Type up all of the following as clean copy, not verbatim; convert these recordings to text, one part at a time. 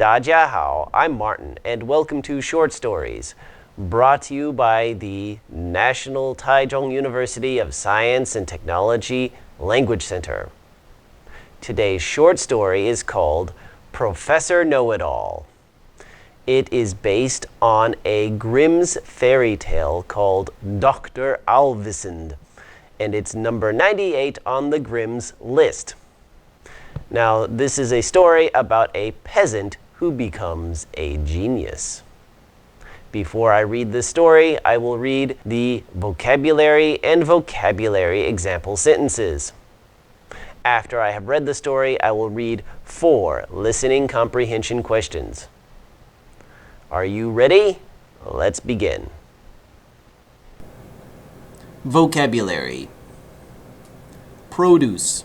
大家好, I'm Martin, and welcome to Short Stories, brought to you by the National Taichung University of Science and Technology Language Center. Today's short story is called Professor Know-It-All. It is based on a Grimm's fairy tale called Dr. Alvesund, and it's number 98 on the Grimm's list. Now, this is a story about a peasant who becomes a genius. Before I read the story, I will read the vocabulary and vocabulary example sentences. After I have read the story, I will read 4 listening comprehension questions. Are you ready? Let's begin. Vocabulary. Produce.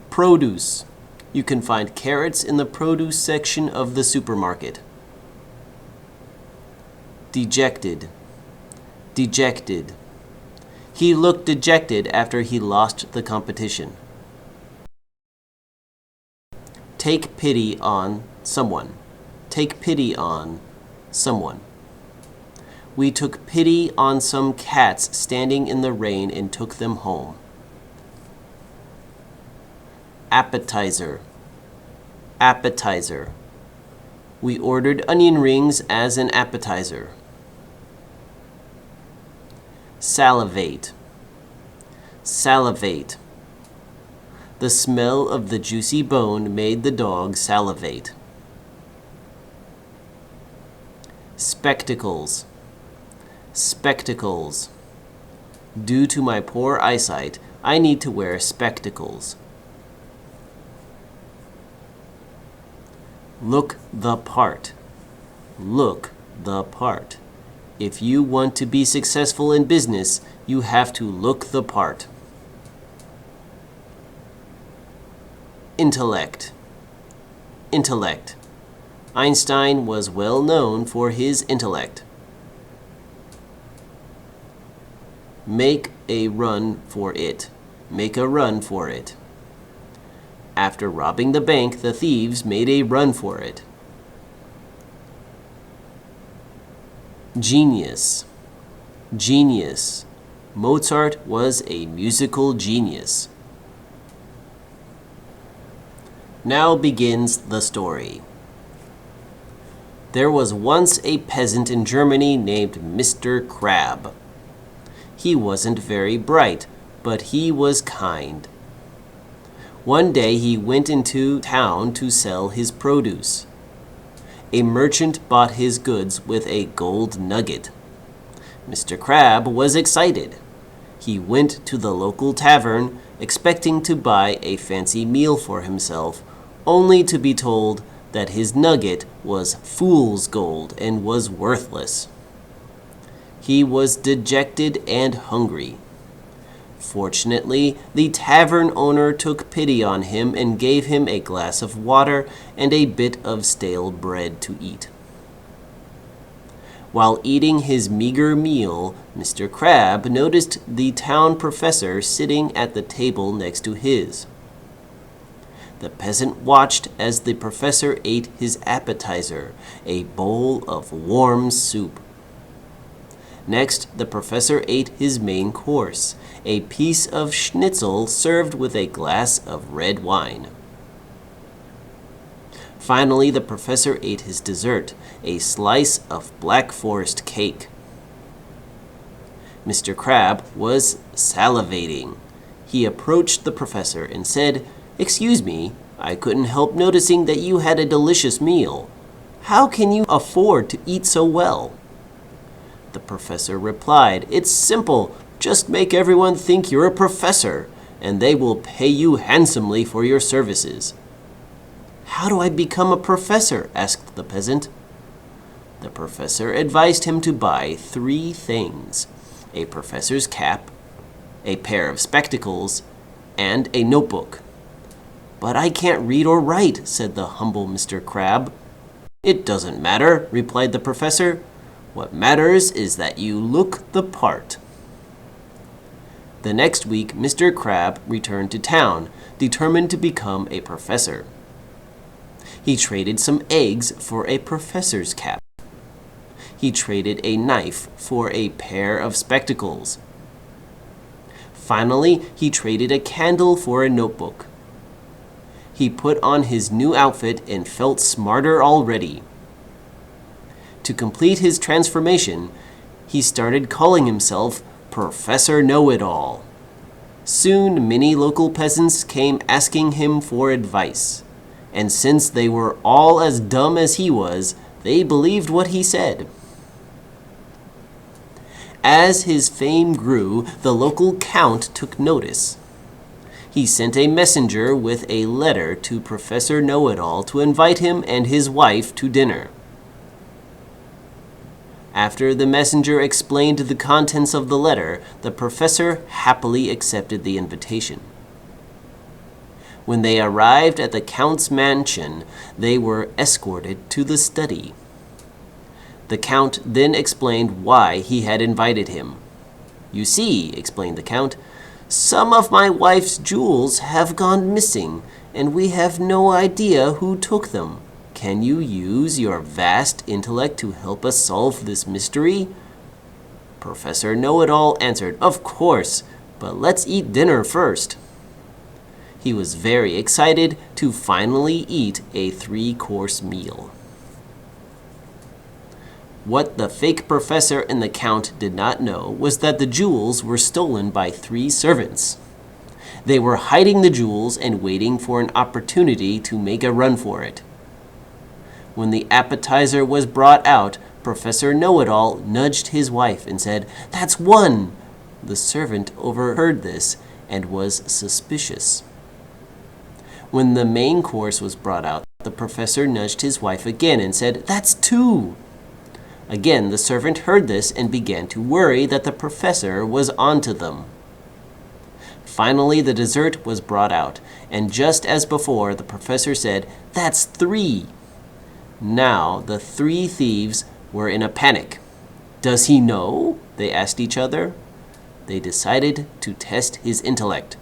Produce. You can find carrots in the produce section of the supermarket. Dejected. Dejected. He looked dejected after he lost the competition. Take pity on someone. Take pity on someone. We took pity on some cats standing in the rain and took them home. Appetizer. Appetizer. We ordered onion rings as an appetizer. Salivate. Salivate. The smell of the juicy bone made the dog salivate. Spectacles. Spectacles. Due to my poor eyesight, I need to wear spectacles. Look the part. Look the part. If you want to be successful in business, you have to look the part. Intellect. Intellect. Einstein was well known for his intellect. Make a run for it. Make a run for it. After robbing the bank, the thieves made a run for it. Genius. Genius. Mozart was a musical genius. Now begins the story. There was once a peasant in Germany named Mr. Crab. He wasn't very bright, but he was kind. One day he went into town to sell his produce. A merchant bought his goods with a gold nugget. Mr. Crab was excited. He went to the local tavern, expecting to buy a fancy meal for himself, only to be told that his nugget was fool's gold and was worthless. He was dejected and hungry. Fortunately, the tavern owner took pity on him and gave him a glass of water and a bit of stale bread to eat. While eating his meager meal, Mr. Crab noticed the town professor sitting at the table next to his. The peasant watched as the professor ate his appetizer, a bowl of warm soup. Next, the professor ate his main course, a piece of schnitzel served with a glass of red wine. Finally, the professor ate his dessert, a slice of Black Forest cake. Mr. Crab was salivating. He approached the professor and said, "Excuse me, I couldn't help noticing that you had a delicious meal. How can you afford to eat so well?" The professor replied, "It's simple. Just make everyone think you're a professor, and they will pay you handsomely for your services." "How do I become a professor?" asked the peasant. The professor advised him to buy 3 things: a professor's cap, a pair of spectacles, and a notebook. "But I can't read or write," said the humble Mr. Crab. "It doesn't matter," replied the professor. "What matters is that you look the part." The next week, Mr. Crab returned to town, determined to become a professor. He traded some eggs for a professor's cap. He traded a knife for a pair of spectacles. Finally, he traded a candle for a notebook. He put on his new outfit and felt smarter already. To complete his transformation, he started calling himself Professor Know-It-All. Soon, many local peasants came asking him for advice, and since they were all as dumb as he was, they believed what he said. As his fame grew, the local count took notice. He sent a messenger with a letter to Professor Know-It-All to invite him and his wife to dinner. After the messenger explained the contents of the letter, the professor happily accepted the invitation. When they arrived at the count's mansion, they were escorted to the study. The count then explained why he had invited him. "You see," explained the count, "some of my wife's jewels have gone missing, and we have no idea who took them. Can you use your vast intellect to help us solve this mystery?" Professor Know-It-All answered, "Of course, but let's eat dinner first." He was very excited to finally eat a 3-course meal. What the fake professor and the count did not know was that the jewels were stolen by 3 servants. They were hiding the jewels and waiting for an opportunity to make a run for it. When the appetizer was brought out, Professor Know-It-All nudged his wife and said, "That's 1." The servant overheard this and was suspicious. When the main course was brought out, the professor nudged his wife again and said, "That's 2." Again, the servant heard this and began to worry that the professor was onto them. Finally, the dessert was brought out, and just as before, the professor said, "That's 3." Now, the 3 thieves were in a panic. "Does he know?" they asked each other. They decided to test his intellect.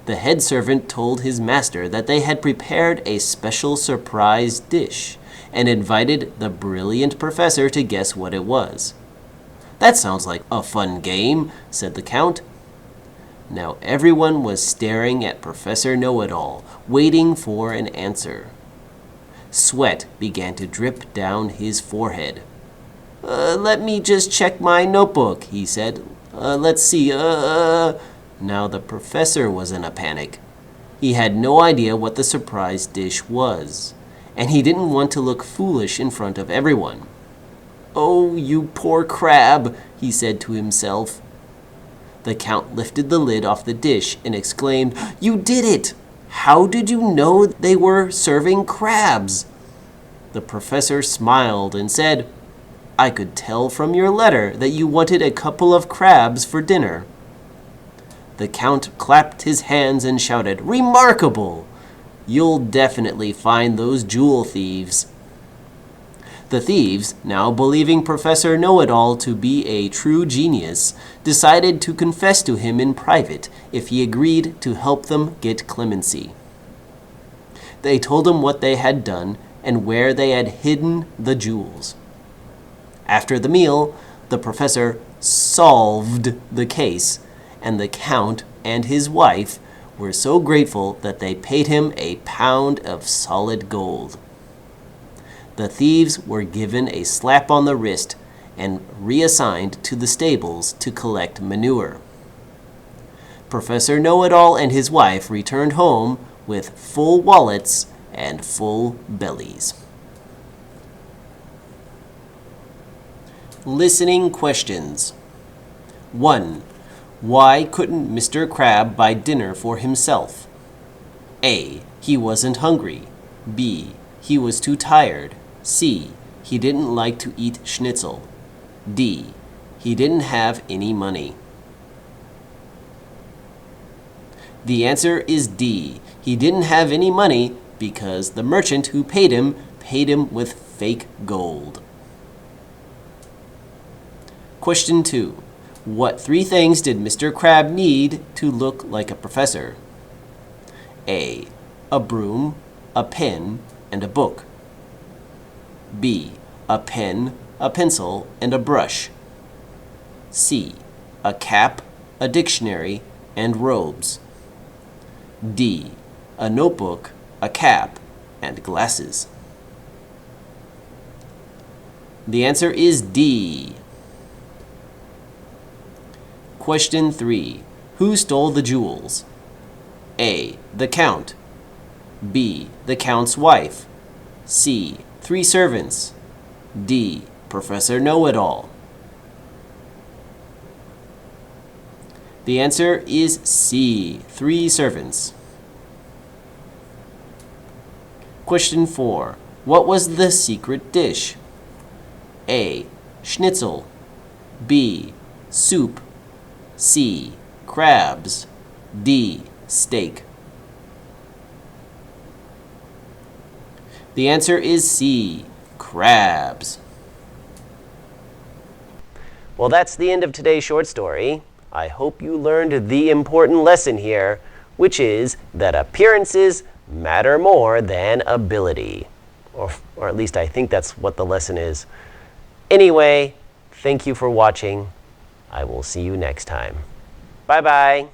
The head servant told his master that they had prepared a special surprise dish and invited the brilliant professor to guess what it was. "That sounds like a fun game," said the count. Now everyone was staring at Professor Know-It-All, waiting for an answer. Sweat began to drip down his forehead. Let me just check my notebook," he said. Let's see. Now the professor was in a panic. He had no idea what the surprise dish was, and he didn't want to look foolish in front of everyone. "Oh, you poor crab," he said to himself. The count lifted the lid off the dish and exclaimed, "You did it! How did you know they were serving crabs?" The professor smiled and said, "I could tell from your letter that you wanted a couple of crabs for dinner." The count clapped his hands and shouted, "Remarkable! You'll definitely find those jewel thieves." The thieves, now believing Professor Know-It-All to be a true genius, decided to confess to him in private if he agreed to help them get clemency. They told him what they had done and where they had hidden the jewels. After the meal, the professor solved the case, and the count and his wife were so grateful that they paid him a pound of solid gold. The thieves were given a slap on the wrist and reassigned to the stables to collect manure. Professor Know-It-All and his wife returned home with full wallets and full bellies. Listening questions. 1. Why couldn't Mr. Crab buy dinner for himself? A. He wasn't hungry. B. He was too tired. C. He didn't like to eat schnitzel. D. He didn't have any money. The answer is D. He didn't have any money because the merchant who paid him with fake gold. Question 2. What 3 things did Mr. Crab need to look like a professor? A. A broom. a pen, and a book. B. A pen, a pencil, and a brush. C. A cap, a dictionary, and robes. D. A notebook, a cap, and glasses. The answer is D. Question 3. Who stole the jewels? A. The Count. B. The Count's wife. C. 3 servants. D. Professor Know-It-All. The answer is C. 3 servants. Question 4. What was the secret dish? A. Schnitzel. B. Soup. C. Crabs. D. Steak. The answer is C. Crabs. Well, that's the end of today's short story. I hope you learned the important lesson here, which is that appearances matter more than ability. Or at least I think that's what the lesson is. Anyway, thank you for watching. I will see you next time. Bye-bye.